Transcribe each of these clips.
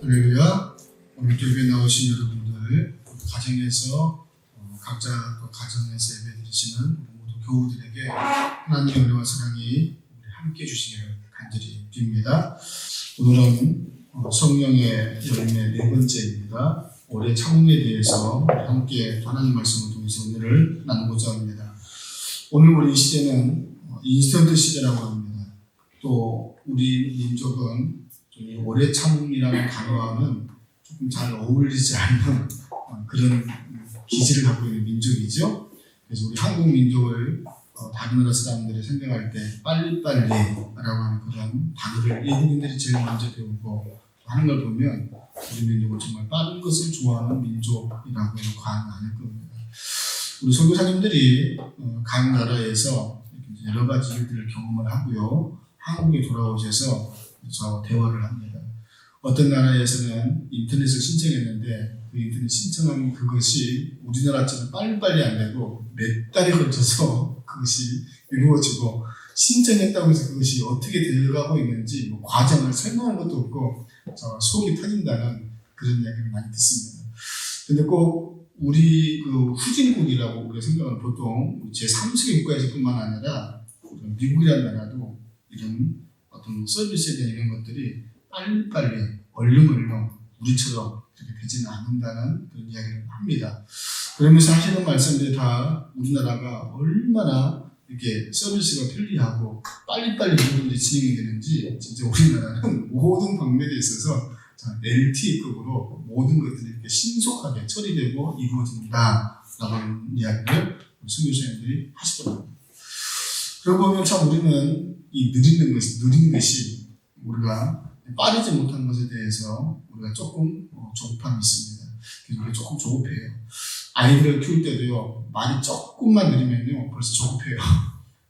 할렐루야. 오늘 교회에 나오신 여러분들, 가정에서 각자 가정에서 예배 드리시는 모두 교우들에게 하나님의 은혜와 사랑이 함께 해주시기를 간절히 빕니다. 오늘은 성령의 열매 네 번째입니다. 올해 참음에 대해서 함께 하나님 말씀을 통해서 은혜를 나누고자 합니다. 오늘 우리 시대는 인스턴트 시대라고 합니다. 또 우리 민족은 오래 참음이라는 단어와는 조금 잘 어울리지 않는 그런 기질을 갖고 있는 민족이죠. 그래서 우리 한국 민족을 다른 나라 사람들이 생각할 때 빨리빨리라고 하는 그런 단어를 외국인들이 제일 먼저 배우고 하는 걸 보면 우리 민족은 정말 빠른 것을 좋아하는 민족이라고 해도 과언이 아닐 겁니다. 우리 선교사님들이 각 나라에서 여러 가지 일들을 경험을 하고요. 한국에 돌아오셔서 대화를 합니다. 어떤 나라에서는 인터넷을 신청했는데 그 인터넷 신청한 그것이 우리나라처럼 빨리빨리 안 되고 몇 달에 걸쳐서 그것이 이루어지고 신청했다고 해서 그것이 어떻게 되어가고 있는지 과정을 설명할 것도 없고 속이 터진다는 그런 이야기를 많이 듣습니다. 근데 꼭 우리 그 후진국이라고 우리가 생각하는 보통 제3세계 국가에서뿐만 아니라 미국이라는 나라도 이런 어떤 서비스에 대한 이런 것들이 빨리빨리 얼른얼른 우리처럼 그렇게 되지는 않는다는 그런 이야기를 합니다. 그러면서 하시는 말씀들이 다 우리나라가 얼마나 이렇게 서비스가 편리하고 빨리빨리 모든 일이 진행이 되는지 진짜 우리나라는 모든 방면에 있어서 LTE급으로 모든 것들이 이렇게 신속하게 처리되고 이루어진다라고 하는 이야기를 선교사님들이 하시더라고요. 그러고 보면 참 우리는 이 느린 것이 우리가 빠르지 못한 것에 대해서 우리가 조금 조급함이 있습니다. 그래서 조금 조급해요. 아이들을 키울 때도요, 말이 조금만 느리면요, 벌써 조급해요.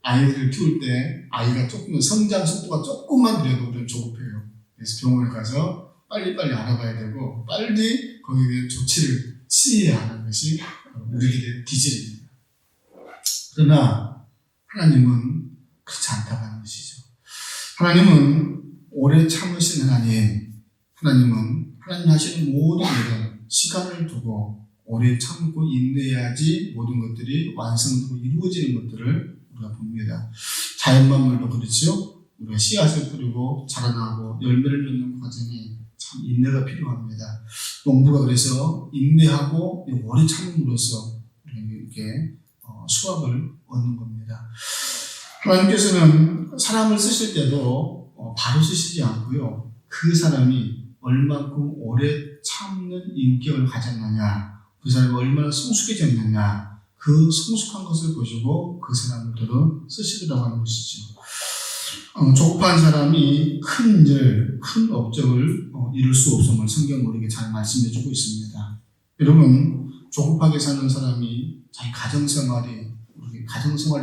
아이들을 키울 때 아이가 조금 성장 속도가 조금만 느려도 우리는 조급해요. 그래서 병원에 가서 빨리빨리 알아봐야 되고, 빨리 거기에 대한 조치를 취해야 하는 것이 우리들의 기질입니다. 그러나 하나님은 그렇지 않다고 하는 것이죠. 하나님은 오래 참으신 하나님, 하나님은 하나님 하시는 모든 일은 시간을 두고 오래 참고 인내해야지 모든 것들이 완성되고 이루어지는 것들을 우리가 봅니다. 자연만물도 그렇죠. 우리가 씨앗을 뿌리고 자라나고 열매를 맺는 과정에 참 인내가 필요합니다. 농부가 그래서 인내하고 오래 참음으로써 이렇게 수확을 얻는 겁니다. 하나님께서는 사람을 쓰실 때도 바로 쓰시지 않고요. 그 사람이 얼만큼 오래 참는 인격을 가졌느냐, 그 사람이 얼마나 성숙해졌느냐, 그 성숙한 것을 보시고 그 사람들은 쓰시더라고 하는 것이죠. 조급한 사람이 큰 일, 큰 업적을 이룰 수 없음을 성경은 우리에게 잘 말씀해 주고 있습니다. 여러분, 조급하게 사는 사람이 자기 가정생활을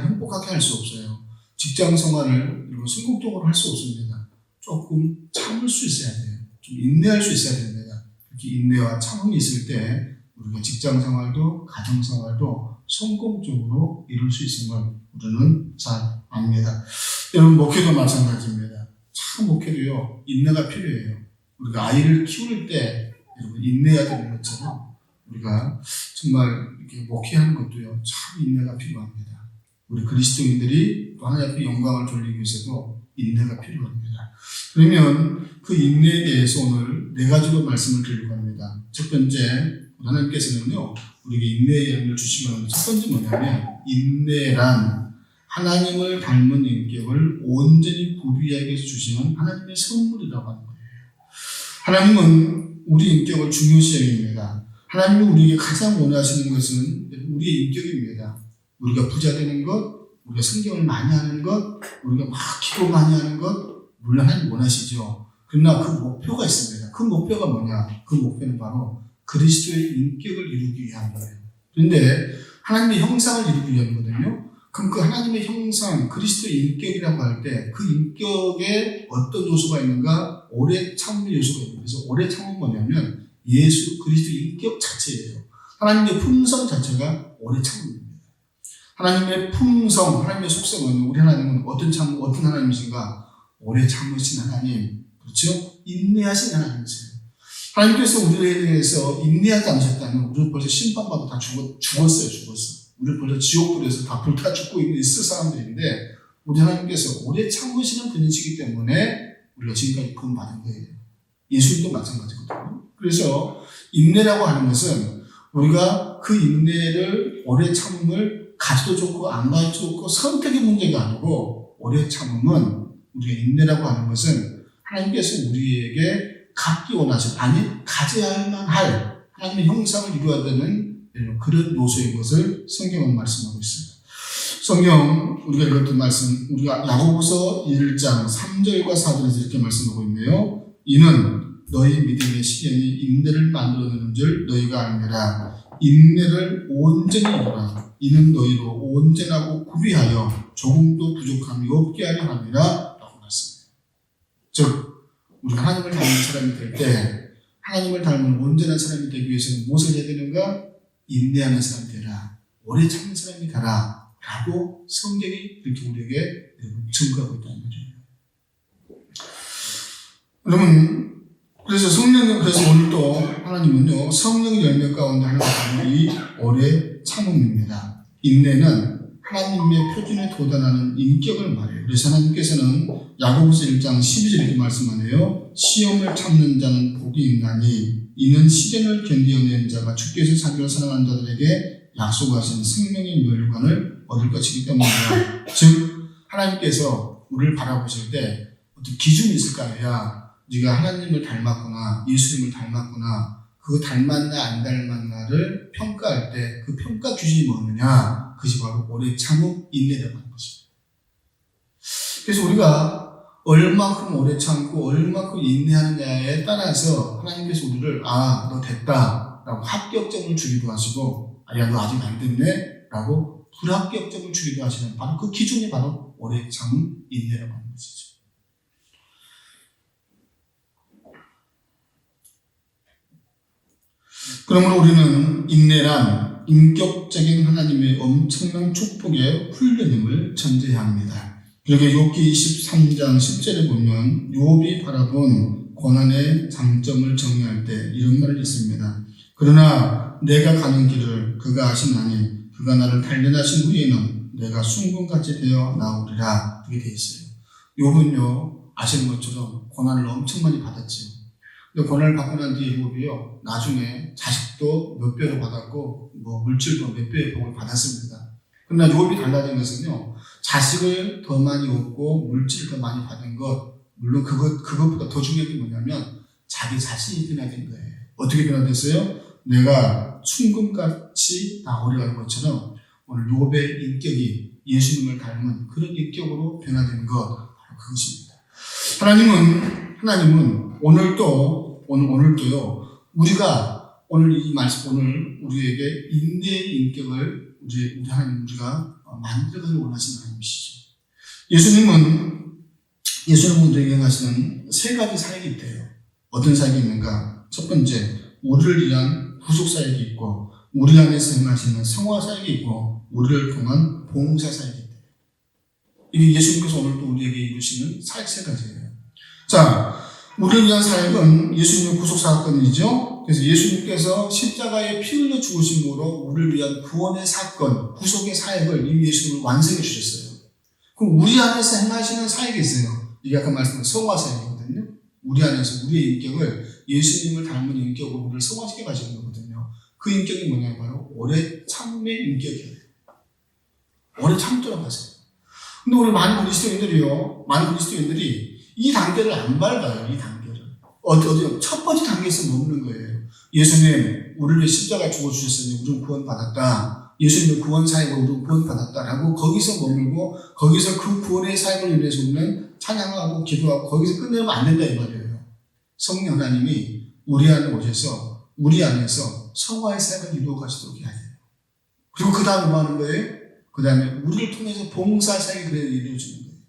행복하게 할 수 없어요. 직장생활을 성공적으로 할 수 없습니다. 조금 참을 수 있어야 돼요. 좀 인내할 수 있어야 됩니다. 이렇게 인내와 참음이 있을 때 우리가 직장생활도 가정생활도 성공적으로 이룰 수 있음을 우리는 잘 압니다. 여러분, 목회도 마찬가지입니다. 참 목회도요, 인내가 필요해요. 우리가 아이를 키울 때 여러분 인내해야 되는 것처럼 우리가 정말 이렇게 목회하는 것도요, 참 인내가 필요합니다. 우리 그리스도인들이 또 하나님 앞에 영광을 돌리기 위해서도 인내가 필요합니다. 그러면 그 인내에 대해서 오늘 네 가지로 말씀을 드리려고 합니다. 첫 번째, 하나님께서는요, 우리에게 인내의 열매를 주시면 첫 번째 뭐냐면, 인내란 하나님을 닮은 인격을 온전히 구비하기 위해서 주시는 하나님의 선물이라고 하는 거예요. 하나님은 우리 인격을 중요시 여깁니다. 하나님이 우리에게 가장 원하시는 것은 우리의 인격입니다. 우리가 부자 되는 것, 우리가 성경을 많이 하는 것, 우리가 막 기도 많이 하는 것, 물론 하나님 원하시죠. 그러나 그 목표가 있습니다. 그 목표가 뭐냐? 그 목표는 바로 그리스도의 인격을 이루기 위한 거예요. 그런데 하나님의 형상을 이루기 위함이거든요. 그럼 그 하나님의 형상, 그리스도의 인격이라고 할 때 그 인격에 어떤 요소가 있는가? 오래 참음의 요소가 있는 거예요. 그래서 오래 참음은 뭐냐면 예수 그리스도의 인격 자체예요. 하나님의 품성 자체가 오래 참음입니다. 하나님의 품성, 하나님의 속성은 우리 하나님은 어떤 하나님이신가? 오래 참으신 하나님, 그렇죠? 인내하신 하나님이세요. 하나님께서 우리에 대해서 인내하지 않으셨다면 우리는 벌써 심판받아 다 죽었어요. 우리는 벌써 지옥불에서 다 불타 죽고 있을 사람들인데, 우리 하나님께서 오래 참으시는 분이시기 때문에 우리가 지금까지 구원받은 거예요. 예수님도 마찬가지거든요. 그래서 인내라고 하는 것은 우리가 그 인내를, 오래 참음을 가져도 좋고 안 가져도 좋고 선택의 문제가 아니고, 오래 참음은, 우리가 인내라고 하는 것은 하나님께서 우리에게 갖기 원하신, 아니 가져야만 할 하나님의 형상을 이루어야 되는 그런 요소인 것을 성경은 말씀하고 있습니다. 성경 우리가 읽었던 말씀, 우리가 야고보서 1장 3절과 4절에서 이렇게 말씀하고 있네요. 이는 너희 믿음의 시련이 인내를 만들어내는 줄 너희가 알느라. 인내를 온전히 이루라. 이는 너희로 온전하고 구비하여 조금도 부족함이 없게 하려 함이라 라고 말씀해요. 즉 우리가 하나님을 닮은 사람이 될 때, 하나님을 닮은 온전한 사람이 되기 위해서는 무엇을 해야 되는가? 인내하는 사람이 되라, 오래 참는 사람이 되라 라고 성경이 이렇게 우리에게 증거하고 있다는 거죠. 여러분, 그래서 오늘도 하나님은요, 성령의 열매 가운데 하나가 이 오래 참음입니다. 인내는 하나님의 표준에 도달하는 인격을 말해요. 그래서 하나님께서는 야고보서 1장 12절 이렇게 말씀하네요. 시험을 참는 자는 복이 있나니 이는 시련을 견디어낸 자가 주께서 자기를 사랑하는 자들에게 약속하신 생명의 멸관을 얻을 것이기 때문이다. 즉 하나님께서 우리를 바라보실 때 어떤 기준이 있을 거 아니야. 네가 하나님을 닮았구나, 예수님을 닮았구나, 그 닮았나 안 닮았나를 평가할 때 그 평가 기준이 뭐느냐? 그것이 바로 오래 참음, 인내라고 하는 것입니다. 그래서 우리가 얼마큼 오래 참고 얼마큼 인내하느냐에 따라서 하나님께서 우리를 너 됐다 라고 합격점을 주기도 하시고, 야 너 아직 안 됐네 라고 불합격점을 주기도 하시는, 바로 그 기준이 바로 오래 참음, 인내라고 하는 것이죠. 그러므로 우리는 인내란 인격적인 하나님의 엄청난 축복의 훈련임을 전제해야 합니다. 그러게 욥기 23장 10절에 보면 욥이 바라본 고난의 장점을 정리할 때 이런 말을 했습니다. 그러나 내가 가는 길을 그가 아시나니 그가 나를 단련하신 후에는 내가 순금같이 되어 나오리라. 그게 되어 있어요. 욥은요, 아시는 것처럼 고난을 엄청 많이 받았죠. 근데 고난을 받고 난 뒤에 욥이요, 나중에 자식도 몇 배로 받았고, 물질도 몇 배의 복을 받았습니다. 그러나 욥이 달라진 것은요, 자식을 더 많이 얻고, 물질을 더 많이 받은 것, 물론 그것보다 더 중요한 게 뭐냐면, 자기 자신이 변화된 거예요. 어떻게 변화됐어요? 내가 충금같이 나오려는 것처럼, 오늘 욥의 인격이 예수님을 닮은 그런 인격으로 변화된 것, 바로 그것입니다. 하나님은 오늘도요, 우리가 오늘 이 말씀, 오늘 우리에게 인내의 인격을 우리 하나님, 우리가 만들어가길 원하시는 하나님이시죠. 예수님은 우리에게 하시는 세 가지 사역이 있대요. 어떤 사역이 있는가? 첫 번째, 우리를 위한 구속 사역이 있고, 우리 안에서 행하시는 성화 사역이 있고, 우리를 통한 봉사 사역이 있대요. 이게 예수님께서 오늘도 우리에게 이루시는 사역 세 가지예요. 자, 우리를 위한 사역은 예수님의 구속 사건이죠. 그래서 예수님께서 십자가에 피 흘려 죽으심으로 우리를 위한 구원의 사건, 구속의 사역을 이미 예수님을 완성해 주셨어요. 그럼 우리 안에서 행하시는 사역이 있어요. 이게 아까 말씀드린 성화 사역이거든요. 우리 안에서 우리의 인격을 예수님을 닮은 인격으로 우리를 성화시켜 가시는 거거든요. 그 인격이 뭐냐면 바로 오래 참음의 인격이에요. 오래 참도록 하세요. 근데 우리 많은 그리스도인들이 이 단계를 안 밟아요. 이 단계를. 어디 첫 번째 단계에서 머무는 거예요. 예수님, 우리를 위해 십자가에 죽어주셨으니 우리는 구원받았다. 예수님의 구원 사역으로 우리는 구원받았다라고 거기서 머물고, 거기서 그 구원의 사역을 위해서 우리는 찬양하고 기도하고 거기서 끝내면 안 된다 이 말이에요. 성령 하나님이 우리 안에 오셔서 우리 안에서 성화의 사역을 이루어 가시도록 해야 돼요. 그리고 그 다음에 뭐 하는 거예요? 그 다음에 우리를 통해서 봉사 사역이 그래야 이루어지는 거예요.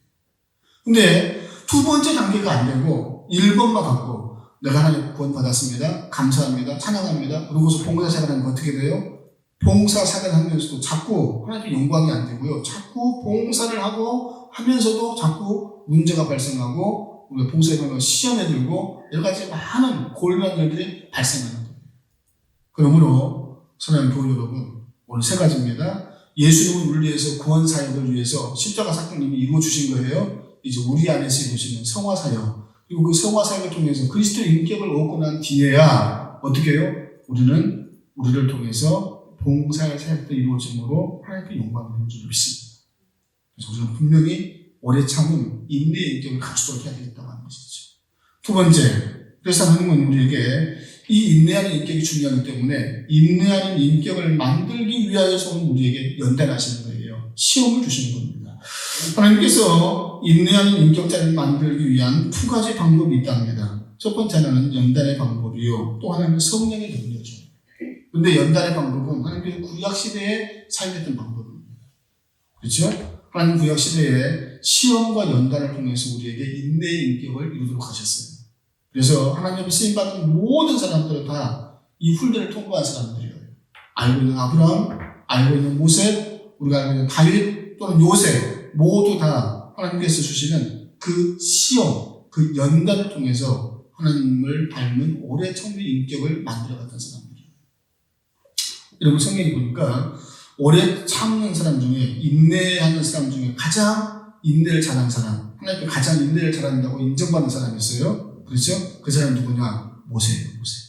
근데 두 번째 단계가 안 되고 1번만 갖고 내가 하나님 구원 받았습니다. 감사합니다. 찬양합니다. 그러고서 봉사 사역을 하면 어떻게 돼요? 봉사 사역을 하면서도 자꾸 하나님께 영광이 안 되고요. 자꾸 봉사를 하고 하면서도 자꾸 문제가 발생하고 우리가 봉사해보면 시험에 들고 여러 가지 많은 골고루 일들이 발생하는 거예요. 그러므로 사랑하는 교우 여러분, 오늘 세 가지입니다. 예수님은 우리를 위해서 구원 사역을 위해서 십자가 사건을 이루어 주신 거예요. 이제 우리 안에서 이루어지는 성화 사역, 그리고 그 성화 사역을 통해서 그리스도의 인격을 얻고 난 뒤에야 어떻게 해요? 우리는 우리를 통해서 봉사의 사역도 이루어짐으로 하나님께 영광을 드리는 줄 믿습니다. 그래서 우리는 분명히 오래 참은 인내의 인격을 갖추도록 해야 되겠다고 하는 것이죠. 두 번째, 그래서 하나님은 우리에게 이 인내하는 인격이 중요하기 때문에 인내하는 인격을 만들기 위하여서 우리에게 연단하시는 거예요. 시험을 주시는 겁니다. 하나님께서 인내하는 인격자를 만들기 위한 두 가지 방법이 있답니다. 첫 번째 하나는 연단의 방법이요. 또 하나는 성령의 능력이죠. 그런데 연단의 방법은 하나님께서 구약시대에 사용했던 방법입니다. 그렇죠? 하나님 구약시대에 시험과 연단을 통해서 우리에게 인내의 인격을 이루도록 하셨어요. 그래서 하나님의 쓰임받은 모든 사람들은 다 이 훈련을 통과한 사람들이에요. 알고 있는 아브라함, 알고 있는 모세, 우리가 알고 있는 다윗 또는 요셉 모두 다 하나님께서 주시는 그 시험, 그 연단을 통해서 하나님을 닮은 오래 참는 인격을 만들어갔던 사람들이에요. 여러분 성경에 보니까 오래 참는 사람 중에 인내하는 사람 중에 가장 인내를 잘하는 사람, 하나님께 가장 인내를 잘한다고 인정받는 사람이 있어요. 그렇죠? 그 사람 누구냐? 모세예요. 모세.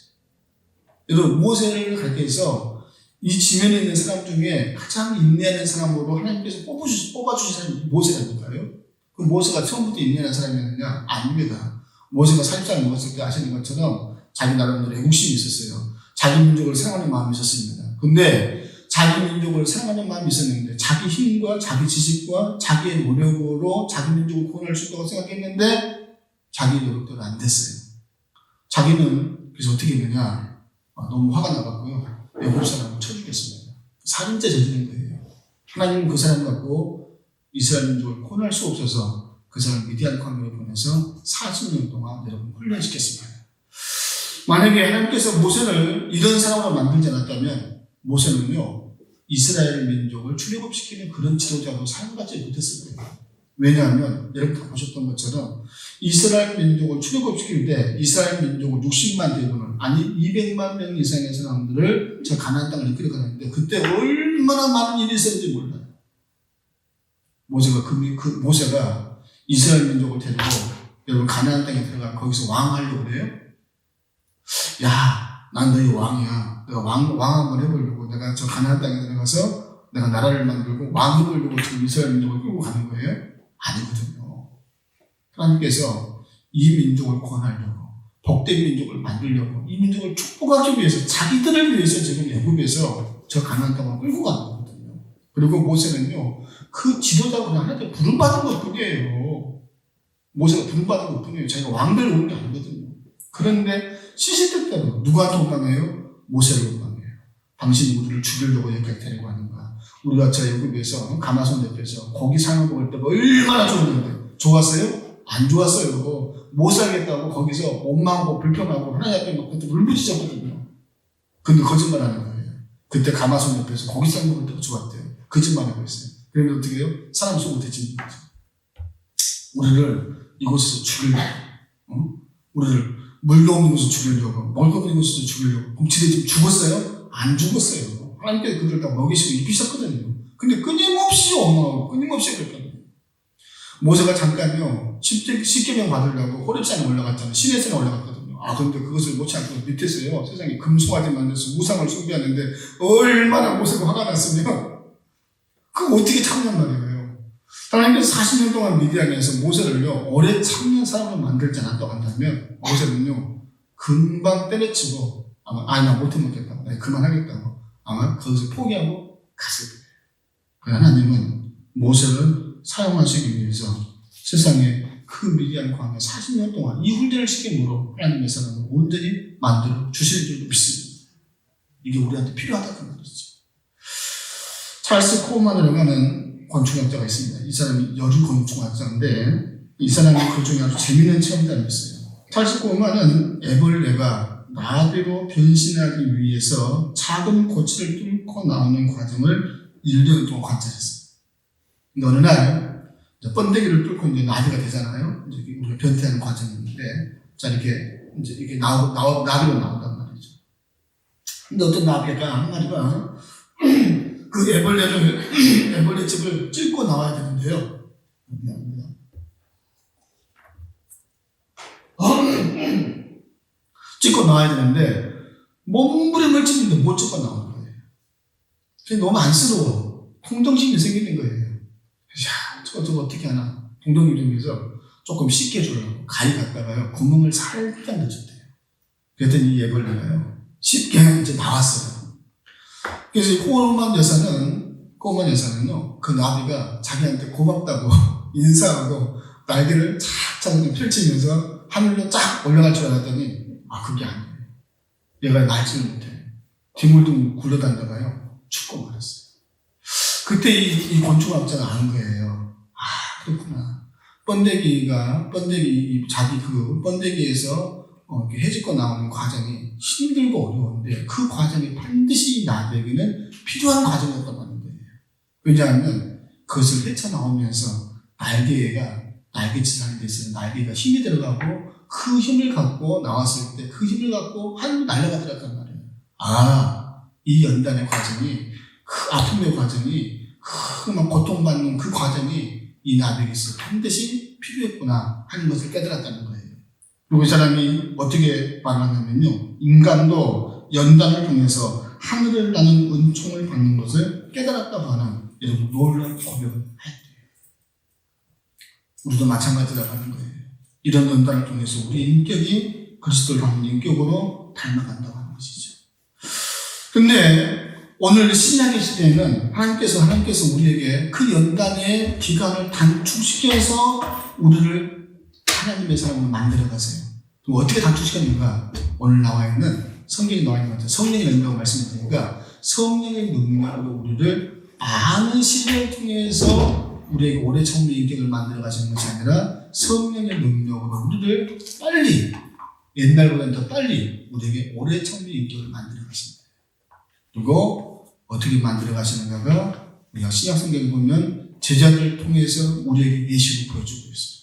여러분 모세를 가르쳐서 이 지면에 있는 사람 중에 가장 인내하는 사람으로 하나님께서 뽑아주신 사람이 모세라니까요. 그 모세가 처음부터 인내하는 사람이었느냐? 아닙니다. 모세가 40살 먹었을 때 아시는 것처럼 자기 나름대로 애국심이 있었어요. 자기 민족을 사랑하는 마음이 있었습니다. 근데 자기 민족을 사랑하는 마음이 있었는데 자기 힘과 자기 지식과 자기의 노력으로 자기 민족을 구원할 수 있다고 생각했는데 자기 노력대로 안 됐어요. 자기는 그래서 어떻게 했느냐? 너무 화가 나갔고요. 애굽 사람을 쳐주겠습니다. 살인죄 저지른 거예요. 하나님은 그 사람 갖고 이스라엘 민족을 구원할 수 없어서 그 사람 미디안 광야에 보내서 40년 동안 여러분 훈련시켰습니다. 만약에 하나님께서 모세를 이런 사람으로 만들지 않았다면 모세는요 이스라엘 민족을 출애굽시키는 그런 지도자로 사용받지 못했을 거예요. 왜냐하면 여러분 다 보셨던 것처럼 이스라엘 민족을 출애굽시킬 때 이스라엘 민족을 60만 대군을 아니 200만 명 이상의 사람들을 저 가나안 땅을 이끌어 가는데 그때 얼마나 많은 일이 있었는지 몰라요. 모세가 이스라엘 민족을 데리고 여러분 가나안 땅에 들어가 거기서 왕하려고 그래요? 야, 난 너희 왕이야. 내가 왕 한번 해보려고 내가 저 가나안 땅에 들어가서 내가 나라를 만들고 왕 해보려고 지금 이스라엘 민족을 끌고 가는 거예요? 아니거든요. 하나님께서 이 민족을 구원하려고 복된 민족을 만들려고 이 민족을 축복하기 위해서 자기들을 위해서 지금 애굽에서 저 가나안 땅을 끌고 가는 거거든요. 그리고 모세는요 그 지도자로 그냥 하나님께 부름받은 것뿐이에요. 모세가 부름받은 것뿐이에요. 자기가 왕들을 오는 게 아니거든요. 그런데 시시때때로 누구한테 원망해요? 모세를 원망해요. 당신이 우리를 죽이려고 여기까지 데리고 왔는가? 우리가 저 애굽에서 가마손 옆에서 고기 삶아 먹을 때 얼마나 좋았는데 좋았어요? 안 좋았어요. 못 살겠다고 거기서 원망하고 불평하고 하나님 앞에 막 그때 울부짖었거든요. 근데 거짓말하는 거예요. 그때 가마손 옆에서 고기 삶아 먹을 때가 좋았대요. 거짓말하고 있어요. 그러면 어떻게 해요? 사람 속을 되짚는 거죠. 우리를 이곳에서 죽이려고, 우리를 물도 없는 곳에서 죽이려고, 먹을 거 없는 곳에서 죽이려고. 그럼 지들 지금 죽었어요? 안 죽었어요. 하나님께서 그들을 다 먹이시고 입히셨거든요. 근데 끊임없이 원망하고 끊임없이 그랬거든요. 모세가 잠깐요 십계명 받으려고 호렙산에 올라갔잖아요. 시내산에 올라갔거든요. 그런데 그것을 못지 않고 밑에서요 세상에 금송아지 만들어서 우상을 숭배하는데 얼마나 모세가 화가 났으면 그거 어떻게 참냔 말이에요. 하나님께서 40년 동안 미디안에서 모세를요 오래 참는 사람을 만들지 않았다고 한다면 모세는요 금방 때려치고 아마 나 못해먹겠다고 나 그만하겠다고 아마 거기서 포기하고 갔을 거예요. 하나님은 모세를 사용하시기 위해서 세상에 그 미디안 광야 40년 동안 이 훈련을 시킴으로 하나님의 사람을 온전히 만들어 주실 줄도 믿습니다. 이게 우리한테 필요하다는 말이죠. 찰스 코우만이라고 하는 건축학자가 있습니다. 이 사람이 여주 건축학자인데 이 사람이 그 중에 아주 재미있는 체험담이 있어요. 찰스 코우만은 애벌레가 나비로 변신하기 위해서 작은 고치를 뚫고 나오는 과정을 1년 동안 관찰했어요. 근데 어느 날 이제 번데기를 뚫고 이제 나비가 되잖아요. 이제 우리가 변태하는 과정인데, 자, 이렇게 나비로 나온단 말이죠. 근데 어떤 나비가, 한 마리가, 그 애벌레집을 찔고 나와야 되는데요. 찔고 나와야 되는데, 몸부림을 치는데 못 찔고 나오는 거예요. 그게 너무 안쓰러워. 동정심이 생기는 거예요. 야, 저거 어떻게 하나. 동정심에서 조금 쉽게 주려고 가위 갖다가요, 구멍을 살짝 넣어줬대요. 그랬더니 이 애벌레가요, 쉽게 이제 나왔어요. 그래서 꼬만 여사는요, 그 나비가 자기한테 고맙다고 인사하고 날개를 착착 펼치면서 하늘로 쫙 올라갈 줄 알았더니, 그게 아니에요. 얘가 날지를 못해. 뒹굴뒹굴 굴러다니다가요, 죽고 말았어요. 그때 이 곤충학자가 아는 거예요. 그렇구나. 번데기에서 이렇게 해집고 나오는 과정이 힘들고 어려운데 그 과정이 반드시 나에게는 필요한 과정이었다고 하는 거예요. 왜냐하면 그것을 헤쳐나오면서 날개짓하는 데 있어서 날개가 힘이 들어가고 그 힘을 갖고 나왔을 때 그 힘을 갖고 하늘로 날아가더란 말이에요. 이 연단의 과정이, 그 아픔의 과정이, 그 막 고통받는 그 과정이 이 나비에게 반드시 필요했구나 하는 것을 깨달았다는 거예요. 그리고 이 사람이 어떻게 말하냐면요, 인간도 연단을 통해서 하늘을 나는 은총을 받는 것을 깨달았다고 하는 여러분 놀라운 고백을 했대요. 우리도 마찬가지라고 하는 거예요. 이런 연단을 통해서 우리 인격이 그리스도를 닮은 인격으로 닮아간다고 하는 것이죠. 근데 오늘 신약의 시대에는 하나님께서 우리에게 그 연단의 기간을 단축시켜서 우리를 하나님의 사람으로 만들어 가세요. 그럼 어떻게 단축시켰는가? 오늘 나와 있는 성경에 나와 있는 것 같아요. 성령의 능력을 말씀드리니까, 성령의 능력으로 우리를 많은 시간을 통해서 우리에게 오래 청미 인격을 만들어 가시는 것이 아니라 성령의 능력으로 우리를 빨리, 옛날보다는 더 빨리 우리에게 오래 청미 인격을 만들어 가십니다. 그리고 어떻게 만들어 가시는가가 우리가 신약 성경을 보면 제자들을 통해서 우리에게 예시로 보여주고 있어요.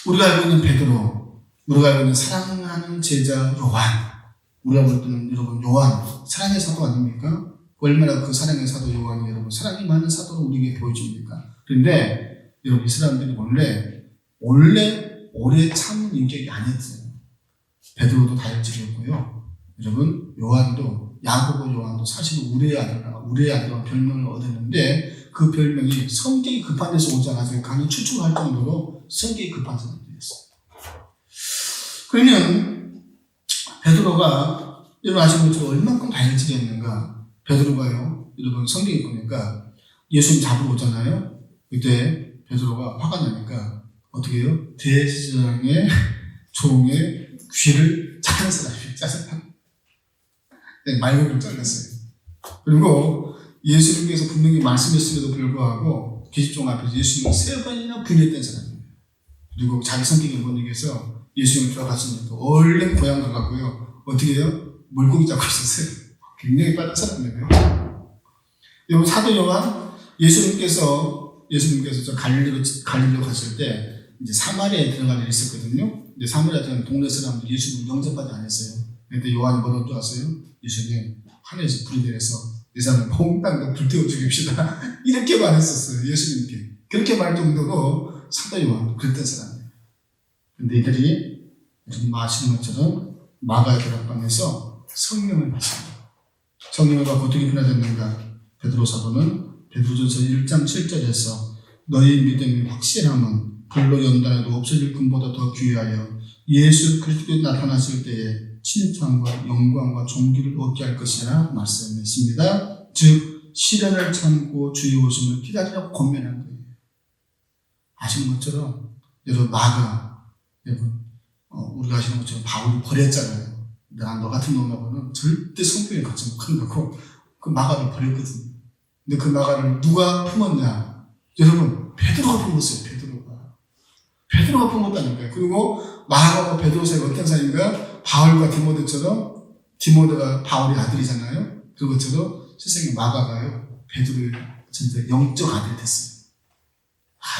우리가 알고 있는 베드로, 우리가 알고 있는 사랑하는 제자 요한, 우리가 볼 때는 여러분 요한, 사랑의 사도 아닙니까? 얼마나 그 사랑의 사도 요한이 여러분 사랑이 많은 사도로 우리에게 보여줍니까? 그런데 여러분 이 사람들이 원래 오래 참은 인격이 아니었어요. 베드로도 다혈질이었고요. 여러분 야고보 요한도 사실 우리의 아들이라고 별명을 얻었는데 그 별명이 성격이 급한 데서 오지 않아서 강히 추측할 정도로 성격이 급한 사람들이었어요. 그러면 베드로가 여러분 아시는 것처럼 얼만큼 다혈질이었는가? 베드로가요, 여러분 성경에 보니까 예수님 잡으러 오잖아요. 그때 베드로가 화가 나니까 어떻게 해요? 대제사장의 종의 귀를 자른 사람이 짜증나. 말문을 잘랐어요. 그리고 예수님께서 분명히 말씀했음에도 불구하고 기집종 앞에서 예수님을 3번이나 부인했던 사람이에요. 그리고 자기 성격을 못 이겨서 예수님을 들어갔으니까 얼른 고향 가고요. 어떻게 해요? 물고기 잡고 있었어요. 굉장히 빠른 사람이에요. 여러분 사도 요한, 예수님께서 저 갈릴리로 갔을 때 이제 사마리아에 들어갈 일이 있었거든요. 근데 사마리아 들어간 동네 사람들 예수님 영접하지 않았어요. 그때 요한이 뭐라고 또 왔어요? 예수님 하늘에서 불이 내려서 이 사람을 몽땅 불태워 죽입시다. 이렇게 말했었어요. 예수님께. 그렇게 말 정도로 사도 요한도 그랬던 사람이에요. 근데 이들이 지금 아시는 것처럼 마가의 다락방에서 성령을 받습니다. 성령을 받고 어떻게 변화됐는가? 베드로 사도는 베드로전서 1장 7절에서 너희 믿음이 확실함은 불로 연단해도 없어질 금보다 더 귀하여 예수 그리스도에 나타났을 때에 칭찬과 영광과 존귀를 얻게 할 것이라 말씀했습니다. 즉 시련을 참고 주의 오심을 기다리라고 권면한 거예요. 아시는 것처럼 여러분 우리가 아시는 것처럼 바울이 버렸잖아요. 너 같은 놈하고는 절대 성경에 같이 못 한다고 그 마가를 버렸거든요. 근데 그 마가를 누가 품었냐? 여러분 베드로가 품었어요. 베드로가 품었다니까요. 그리고 마가와 베드로 사이가 어떤 사이인가? 바울과 디모데처럼, 디모데가 바울의 아들이잖아요. 그것처럼 세상에 마가가요 베드로의 진짜 영적 아들이 됐어요.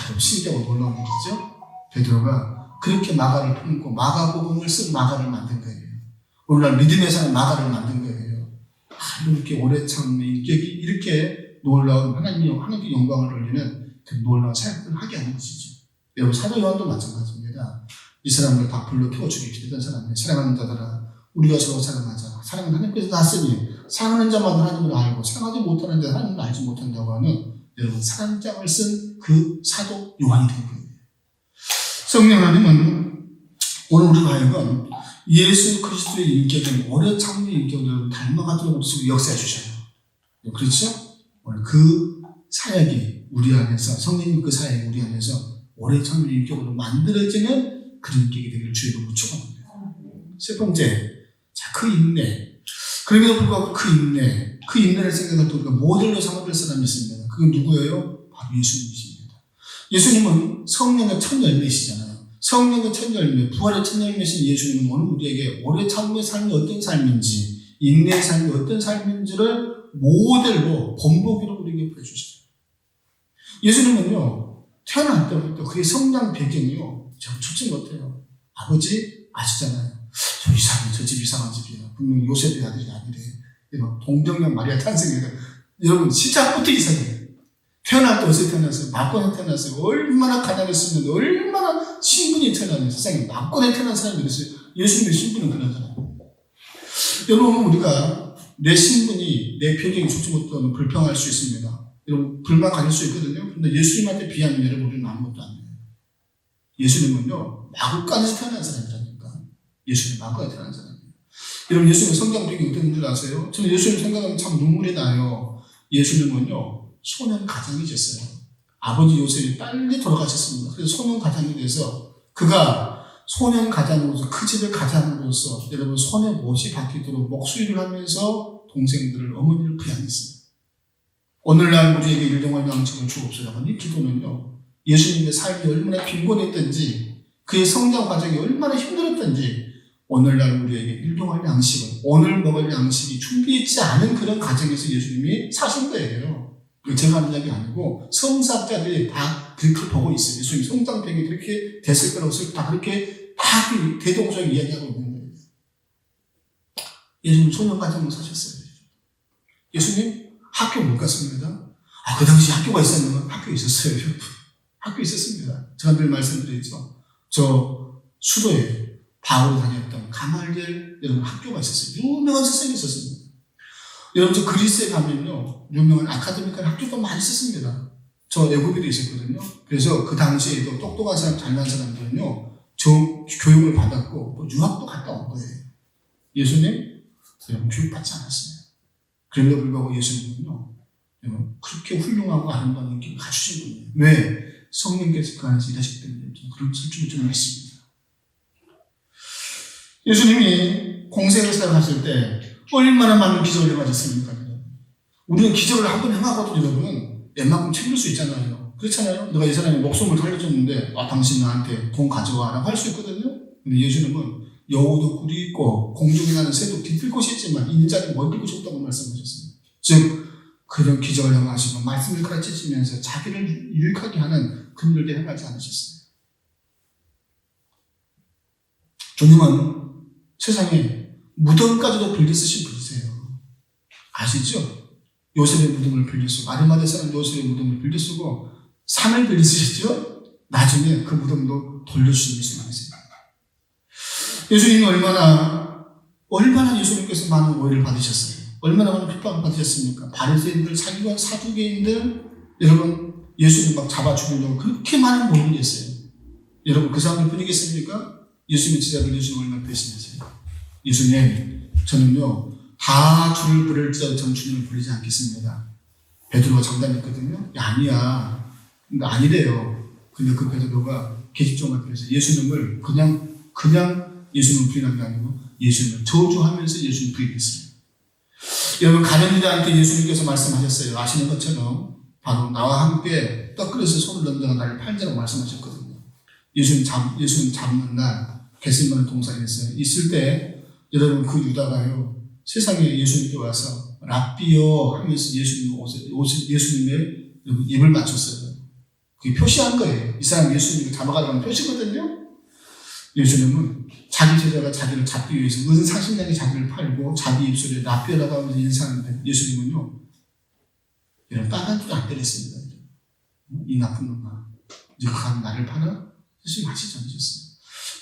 좀 신기하고 놀라운 거죠. 베드로가 그렇게 마가를 품고 마가복음을 쓴 마가를 만든 거예요. 오늘날 믿음의 사람 마가를 만든 거예요. 이렇게 오래 참는 인격이 이렇게 놀라운 하나님의 영광을 올리는 그 놀라운 사역을 하게 하는 것이죠. 여러분 사도 요한도 마찬가지입니다. 이 사람을 다 불러 태워주기 기대던 사람이에요. 사랑하는 자들아 우리가 서로 사랑하자. 사랑은 하나님께서 났으니 사랑하는 자만 하나님을 알고 사랑하지 못하는 자 하나님을 알지 못한다고 하는 여러분 사랑장을 쓴 그 사도 요한이 된 거예요. 성령 하나님은 오늘 우리가 하여금 예수 그리스도의 인격은 오래 참는 인격을 닮아가도록 역사해 주셔요. 그렇죠? 오늘 그 사역이 우리 안에서 성령님 그 사역이 우리 안에서 오래 참는 인격으로 만들어지는 그런 인격이 되기를 주의 이름으로 축원합니다. 세 번째, 자, 그 인내. 그럼에도 불구하고 그 인내를 생각할 때 우리가 모델로 삼아볼 사람이 있습니다. 그건 누구예요? 바로 예수님이십니다. 예수님은 성령의 첫 열매시잖아요. 성령의 첫 열매, 부활의 첫 열매신 예수님은 오늘 우리에게 오래 참음의 삶이 어떤 삶인지, 인내의 삶이 어떤 삶인지를 모델로 본보기로 우리에게 보여주셔요. 예수님은요, 태어날 때부터 그의 성장 배경이요, 참 좋지 못해요. 아버지 아시잖아요. 저 이상해, 저 집 이상한 집이에요. 분명히 요셉의 아들이 아니래. 이런 동정녀 마리아 탄생이래. 여러분 시작부터 이상해요. 태어날 때 어디서 태어났어요? 낙권에 태어났어요. 얼마나 가난했으면 얼마나 신분이 태어났어요. 세상에 낙권에 태어난 사람이 있어요. 예수님의 신분은 그러잖아요. 여러분 우리가 내 신분이 내 배경이 좋지 못하면 불평할 수 있습니다. 여러분 불만 가질 수 있거든요. 그런데 예수님한테 비하면 여러분 우리는 아무것도 아니에요. 예수님은요 마구간에서 태어난 사람이라니까. 예수님 마구간에 태어난 사람이에요. 여러분 예수님의 성장 배경이 어떤 줄 아세요? 저는 예수님 생각하면 참 눈물이 나요. 예수님은요 소년 가장이셨어요. 아버지 요셉이 빨리 돌아가셨습니다. 그래서 소년 가장이 돼서 그가 소년 가장으로서 그 집의 가장으로서 여러분 손에 못이 박히도록 목수일을 하면서 동생들을 어머니를 부양했어요. 오늘날 우리에게 일용할 양식을 주옵소서. 이 기도는요 예수님의 삶이 얼마나 빈곤했던지 그의 성장 과정이 얼마나 힘들었던지 오늘날 우리에게 일용할 양식을 오늘 먹을 양식이 준비했지 않은 그런 가정에서 예수님이 사신 거예요. 제가 하는 이야기 아니고 성사학자들이 다 그렇게 보고 있어요. 예수님 성장팩이 그렇게 됐을 거라고 다 그렇게 다 대동적으로 이야기하고 있는 거예요. 예수님 소년가정을 사셨어요. 예수님 학교 못 갔습니다. 그 당시 학교가 있었는가? 학교 있었어요. 학교 있었습니다. 제가 늘 말씀드렸죠. 저 수도에 바울이 다녔던 가말리엘 여러분 학교가 있었어요. 유명한 선생님이 있었습니다. 여러분 저 그리스에 가면요 유명한 아카데미컬 학교가 많이 있었습니다. 저 애국에도 있었거든요. 그래서 그 당시에도 똑똑한 사람 잘난 사람들은요 저 교육을 받았고 유학도 갔다 온 거예요. 예수님 여러분 교육받지 않았어요. 그럼에도 불구하고 예수님은요 그렇게 훌륭하고 아름다운 인격을 갖추신 분이에요. 왜? 성령께서 그 안에서 일하시기 때문에 그런 설정을 좀 했습니다. 예수님이 공생을 사용하실 때 얼마나 많은 기적을 행하셨습니까? 우리는 기적을 한 번 행하고도 여러분 웬만큼 챙길 수 있잖아요. 그렇잖아요. 내가 이 사람이 목숨을 살려줬는데 당신 나한테 돈 가져와 라고 할 수 있거든요. 근데 예수님은 여우도 굴이 있고 공중에 나는 새도 깃들 곳이 있지만 인자는 먹일 곳이 없다고 말씀하셨어요. 즉 그런 기적을 행하시고 말씀을 가르치시면서 자기를 유익하게 하는 그런 일을 행하지 않으셨어요. 주님은 세상에 무덤까지도 빌리 쓰신 분이세요. 아시죠? 요셉의 무덤을 빌리 쓰고 아리마대 사람 요셉의 무덤을 빌리 쓰고 산을 빌리 쓰셨죠? 나중에 그 무덤도 돌려주신 예수님이세요. 예수님이 얼마나 예수님께서 많은 오해를 받으셨어요. 얼마나 많은 핍박을 받으셨습니까? 바리새인들, 사기관, 사두개인들 여러분 예수님 막 잡아 죽이려고 그렇게 많은 모험을 했어요. 여러분 그 사람들 뿐이겠습니까? 예수님의 제자들 예수님 얼마나 배신했어요. 예수님 저는요 다 주를 부를지라도 저는 주님을 부르지 않겠습니다. 베드로가 장담했거든요. 아니야. 근데 아니래요. 근데 그 베드로가 계집종 앞에서 예수님을 그냥 예수님을 부인한 게 아니고 예수님을 저주하면서 예수님을 부인했어요. 여러분 가룟 유다한테 예수님께서 말씀하셨어요. 아시는 것처럼 바로 나와 함께 떡 그릇에 손을 넣는 자가 나를 팔자라고 말씀하셨거든요. 예수님 잡는 날 겟세마네 동산에서 있을 때 여러분 그 유다가요 세상에 예수님께 와서 랍비요 하면서 예수님의 입을 맞췄어요. 그게 표시한 거예요. 이 사람 예수님을 잡아가려는 표시거든요. 예수님은 자기 제자가 자기를 잡기 위해서 은사신랑이 자기를 팔고 자기 입술에 라뼈라고 하면서 인사하는데 예수님은요, 이런 빨간 줄을 안 때렸습니다. 이 나쁜 놈아, 네가 나를 파나? 예수님 하시지 않으셨어요.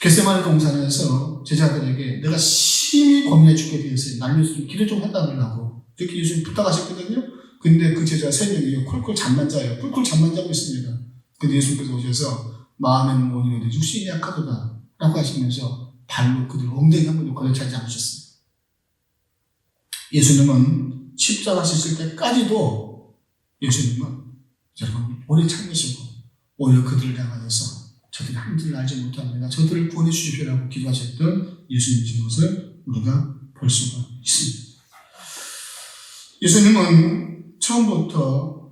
겟세마네 동산에서 제자들에게 내가 심히 고민해 죽게 되었어요. 날려서 좀 기도 좀 해달라고 이렇게 예수님 부탁하셨거든요. 근데 그 제자 3명이 콜콜 잠만 자요. 콜콜 잠만 자고 있습니다. 근데 예수님께서 오셔서 마음에는 원인이 육신이 약하도다 라고 하시면서 발로 그들 엉덩이 한 번도 걸어차지 않으셨어요. 예수님은 십자가 지실 때까지도 예수님은 여러분 오래 참으시고 오히려 그들을 향하여서 저들이 한들을 알지 못합니다. 저들을 구원해 주십시오라고 기도하셨던 예수님이신 것을 우리가 볼 수가 있습니다. 예수님은 처음부터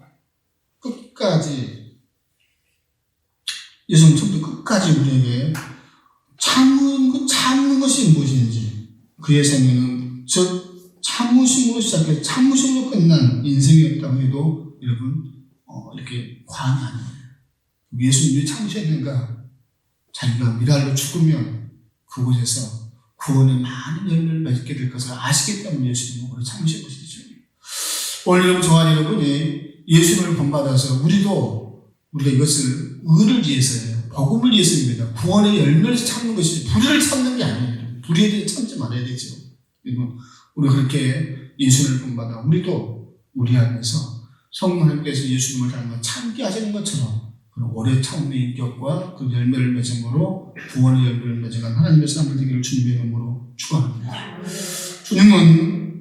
끝까지 우리에게 참는 것이 무엇인지, 그의 생애는 즉 참으심으로 시작해 참으심으로 끝난 인생이었다고 해도 여러분 이렇게 과언이 아니에요. 예수님이 참으셨는가? 자기가 미랄로 죽으면 그곳에서 구원의 많은 열매를 맺게 될 것을 아시기 때문에 예수님은 오래 참으신 것이죠. 오늘 여러분, 저와 여러분이 예수님을 본받아서 우리가 이것을 의를 위해서예요. 복음을 위해서입니다. 구원의 열매를 참는 것이지 불의를 참는 게 아니에요. 불의에 대해 참지 말아야 되죠. 그리고 우리가 그렇게 예수님을 본받아 우리도 우리 안에서 성령 하나님께서 예수님을 닮아 참게 하시는 것처럼 오래 참음의 인격과 그 열매를 맺음으로 구원의 열매를 맺어간 하나님의 사람들 되기를 주님의 이름으로 축원합니다.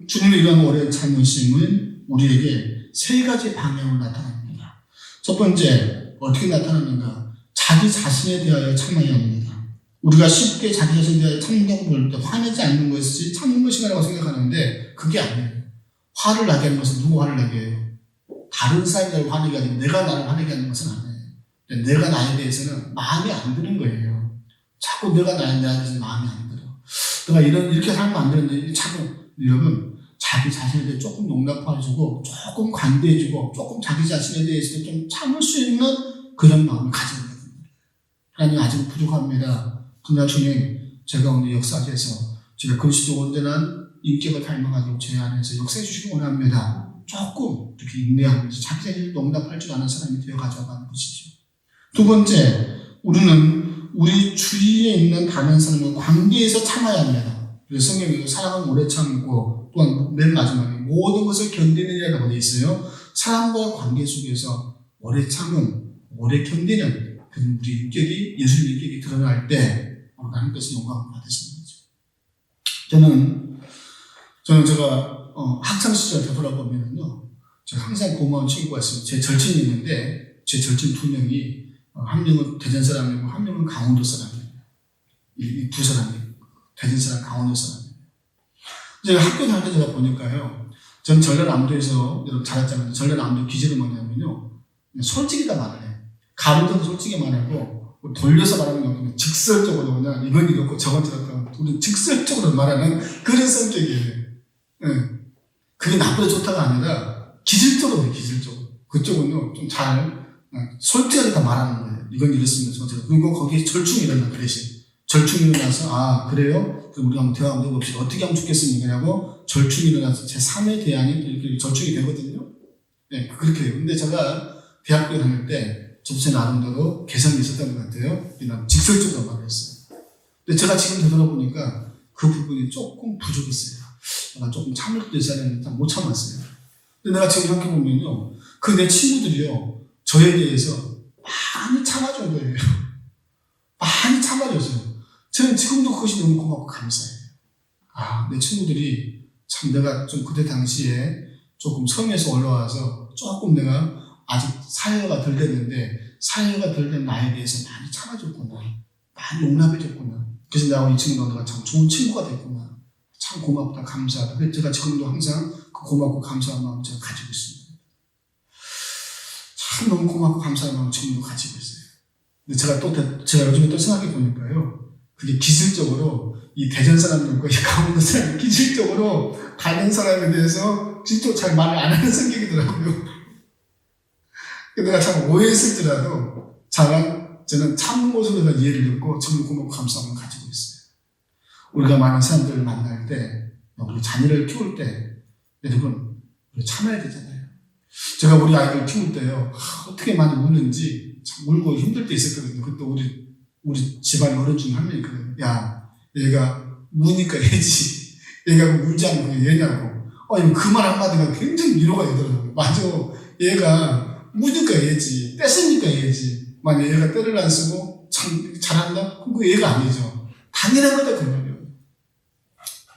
주님의 이러한 오래 참으심은 우리에게 3가지 방향으로 나타납니다. 첫 번째, 어떻게 나타나는가? 자기 자신에 대하여 참아야 합니다. 우리가 쉽게 자기 자신에 대하여 참는다고 볼 때 화내지 않는 것이 참는 것이라고 생각하는데 그게 아니에요. 화를 나게 하는 것은 누구 화를 나게 해요? 다른 사람이 화내게 하지 내가 나를 화내게 하는 것은 아니에요. 내가 나에 대해서는 마음에 안 드는 거예요. 자꾸 내가 나에 대해서 마음에 안 들어. 내가 이렇게 살면 안 되는데 자꾸 여러분 자기 자신에 대해 조금 용납해주고 조금 관대해주고 조금 자기 자신에 대해서 좀 참을 수 있는 그런 마음을 가져야 됩니다. 하나님 아직 부족합니다. 그러나 주님, 제가 오늘 역사에서 제가 그리스도 온전한 인격을 닮아가지고 제 안에서 역사해 주시기 원합니다. 조금 이렇게 인내하면서 자기 자신을 용납할 줄 아는 사람이 되어 가져가는 것이죠. 두 번째, 우리는 우리 주위에 있는 다른 사람과 관계에서 참아야 합니다. 그래서 성경에도 사랑은 오래 참고 또한 맨 마지막에 모든 것을 견디느냐라고 되어 있어요. 사람과 관계 속에서 오래 참음, 오래 견디는 그런 우리 인격이 예수님의 인격이 드러날 때 하나님께서 영광을 받으시는 거죠. 저는 제가 학창 시절 되돌아보면요, 제가 항상 고마운 친구가 있어요. 제 절친이 있는데 제 절친 2명이 한 명은 대전 사람이고 한 명은 강원도 사람이에요. 이 2사람이 대전 사람, 강원도 사람이에요. 제가 학교 다닐 때 제가 보니까요, 전 전라남도에서 여러분 자랐잖아요. 전라남도 기질은 뭐냐면요, 솔직히 다 말해요. 가로등 솔직히 말하고 돌려서 말하는 경우는 직설적으로 그냥 이건 이렇고 저건 저렇고 우리 직설적으로 말하는 그런 성격이에요. 네. 그게 나쁘다 좋다가 아니라 기질적으로 기질적으로. 그쪽은요 좀 잘 솔직하게 다 말하는 거예요. 이건 이랬으면 저렇게. 그리고 거기에 절충이 일어나. 그 대신 절충이 일어나서 그래요? 그럼 우리 한번 대화 한번 해봅시다. 어떻게 하면 좋겠습니까? 하고 절충이 일어나서 제3의 대안이 이렇게 절충이 되거든요. 네, 그렇게 해요. 근데 제가 대학교에 다닐 때 저도 제 나름대로 개성이 있었던 것 같아요. 그냥 직설적으로 말했어요. 근데 제가 지금 되돌아보니까 그 부분이 조금 부족했어요. 내가 조금 참을 때 있었는데 못 참았어요. 근데 내가 지금 생각해보면요, 그 내 친구들이요, 저에 대해서 많이 참아준 거예요. 많이 참아줬어요. 저는 지금도 그것이 너무 고맙고 감사해요. 내 친구들이 참 내가 좀 그때 당시에 조금 섬에서 올라와서 조금 내가 아직 사회가 덜 됐는데 사회가 덜 된 나에 대해서 많이 참아줬구나. 많이 용납해줬구나. 그래서 나하고 이 친구가 참 좋은 친구가 됐구나. 참 고맙다, 감사하다. 그래서 제가 지금도 항상 그 고맙고 감사한 마음을 제가 가지고 있습니다. 참 너무 고맙고 감사한 마음을 지금도 가지고 있어요. 근데 제가 요즘에 또 생각해 보니까요, 그게 기술적으로 이 대전 사람들과 이 강원도 사람이 기술적으로 다른 사람에 대해서 진짜 잘 말을 안 하는 성격이더라고요. 내가 참 오해했을지라도 저는 참는 것으로 내가 이해를 듣고 정말 고맙고 감사함을 가지고 있어요. 우리가 많은 사람들을 만날 때, 우리 자녀를 키울 때, 여러분, 우리 참아야 되잖아요. 제가 우리 아이들 키울 때요, 어떻게 많이 우는지 참 울고 힘들 때 있었거든요. 그때 우리 집안 어른 중에 한 명이 있거든요. 야, 얘가 우니까 얘지. 얘가 울지 않고 얘냐고. 그 말 한마디가 굉장히 위로가 되더라고요. 맞아. 얘가 우니까 얘지. 떼쓰니까 얘지. 만약 얘가 때를 안 쓰고 참 잘한다? 그럼 그 얘가 아니죠. 당연한 거다, 그 말이에요.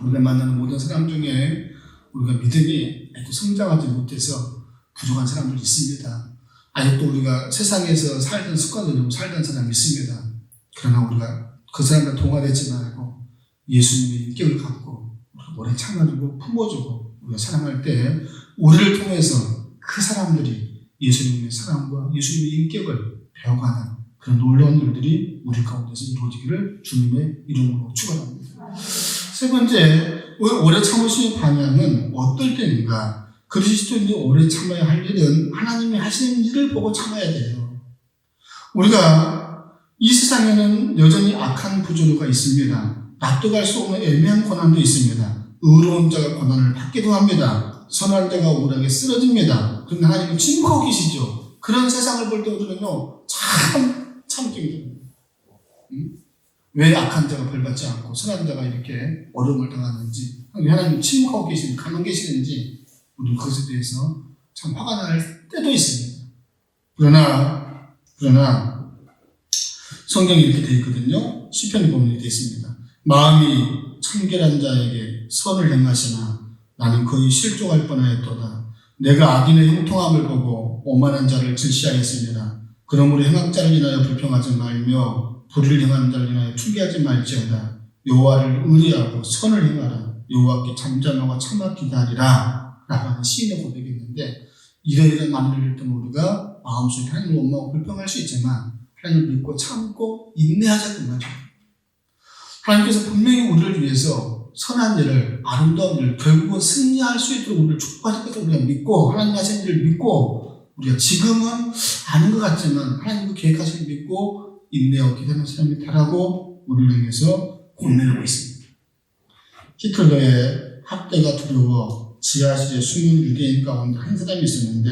우리가 만나는 모든 사람 중에 우리가 믿음이 아직도 성장하지 못해서 부족한 사람들이 있습니다. 아직도 우리가 세상에서 살던 습관으로 살던 사람이 있습니다. 그러나 우리가 그 사람과 동화되지 말고 예수님의 인격을 갖고 우리가 오래 참아주고 품어주고 우리가 사랑할 때 우리를 통해서 그 사람들이 예수님의 사랑과 예수님의 인격을 배워가는 그런 놀라운 일들이 우리 가운데서 이루어지기를 주님의 이름으로 축원합니다. 세 번째, 오래 참으시는 방향은 어떨 때인가? 그리스도인이 오래 참아야 할 일은 하나님이 하시는 일을 보고 참아야 돼요. 우리가 이 세상에는 여전히 악한 부조리가 있습니다. 납득할 수 없는 애매한 고난도 있습니다. 의로운 자가 고난을 받기도 합니다. 선한 자가 억울하게 쓰러집니다. 그런데 하나님은 침묵하고 계시죠. 그런 세상을 볼 때 우리는요, 참기 힘듭니다. 왜 악한 자가 벌받지 않고 선한 자가 이렇게 어려움을 당하는지, 왜 하나님은 침묵하고 계시는지, 가만 계시는지, 우리는 그것에 대해서 참 화가 날 때도 있습니다. 그러나 성경에 이렇게 되어 있거든요. 시편에 보면 이렇게 되어 있습니다. 마음이 청결한 자에게 선을 행하시나 나는 거의 실족할 뻔하였도다. 내가 악인의 형통함을 보고 오만한 자를 질시하였습니다. 그러므로 행악자를 인하여 불평하지 말며 불의를 행하는 자를 인하여 투기하지 말지어다. 여호와를 의뢰하고 선을 행하라. 여호와께 잠잠하고 참아 기다리라. 라고 하는 시인의 고백이 있는데, 이러이러한 만물을 때문에 우리가 마음속에 하나님을 원망하고 불평할 수 있지만 하나님을 믿고 참고 인내하자, 그 말이에요. 하나님께서 분명히 우리를 위해서 선한 일을, 아름다운 일을, 결국은 승리할 수 있도록 우리를 축복하실 것을 우리가 믿고, 하나님 하신 일을 믿고, 우리가 지금은 아닌 것 같지만 하나님의 계획하신 일을 믿고 인내하고 기다리는 사람이 타라고 우리를 위해서 고뇌하고 있습니다. 히틀러의 학대가 두려워 지하실에 숨은 유대인 가운데 한 사람이 있었는데,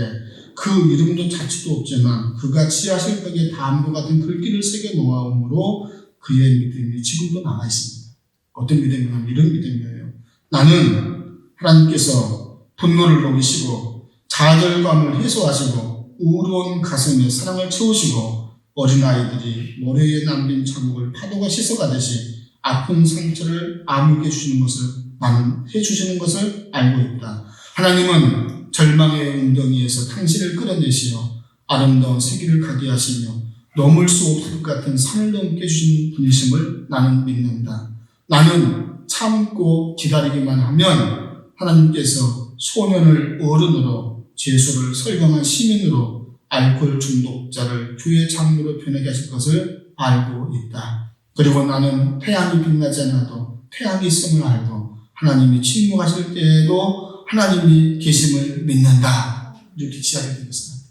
그 이름도 자취도 없지만 그가 지하실 벽에 담보 같은 글귀를 새겨 놓아오므로 그의 믿음이 지금도 남아 있습니다. 어떤 믿음이냐면 이런 믿음이에요. 나는 하나님께서 분노를 녹이시고 좌절감을 해소하시고 우러운 가슴에 사랑을 채우시고 어린아이들이 모래에 남긴 자국을 파도가 씻어가듯이 아픈 상처를 아물게 해주시는 것을 나는 해주시는 것을 알고 있다. 하나님은 절망의 웅덩이에서 당신을 끌어내시어 아름다운 세계를 가게 하시며 넘을 수 없을 것 같은 산을 넘게 해주시는 분이심을 나는 믿는다. 나는 참고 기다리기만 하면 하나님께서 소년을 어른으로, 죄수를 설경한 시민으로, 알코올 중독자를 교회 장로로 변하게 하실 것을 알고 있다. 그리고 나는 태양이 빛나지 않아도 태양이 있음을 알고 하나님이 침묵하실 때에도 하나님이 계심을 믿는다. 이렇게 지하게 되었습니다.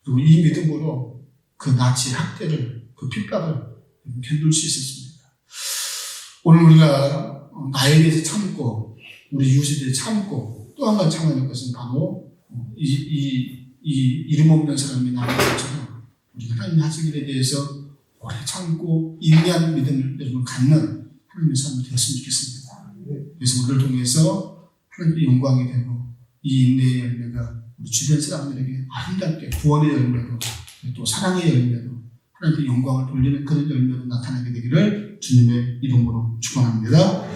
그리고 이 믿음으로 그 나치 학대를, 그 핍박을 견딜 수 있었습니다. 오늘 우리가 나에 대해서 참고 우리 이웃에 대해서 참고 또 한 가지 참아야 될 것은 바로 이 이름 없는 사람이 나는 것처럼 우리가 하나님의 하신 일에 대해서 오래 참고 인내하는 믿음을 여러분 갖는 하나님의 삶이 되었으면 좋겠습니다. 그래서 우리를 통해서 하나님의 영광이 되고 이 인내의 열매가 우리 주변 사람들에게 아름답게 구원의 열매로 또 사랑의 열매로 하나님의 영광을 돌리는 그런 열매로 나타나게 되기를 주님의 이름으로 축원합니다.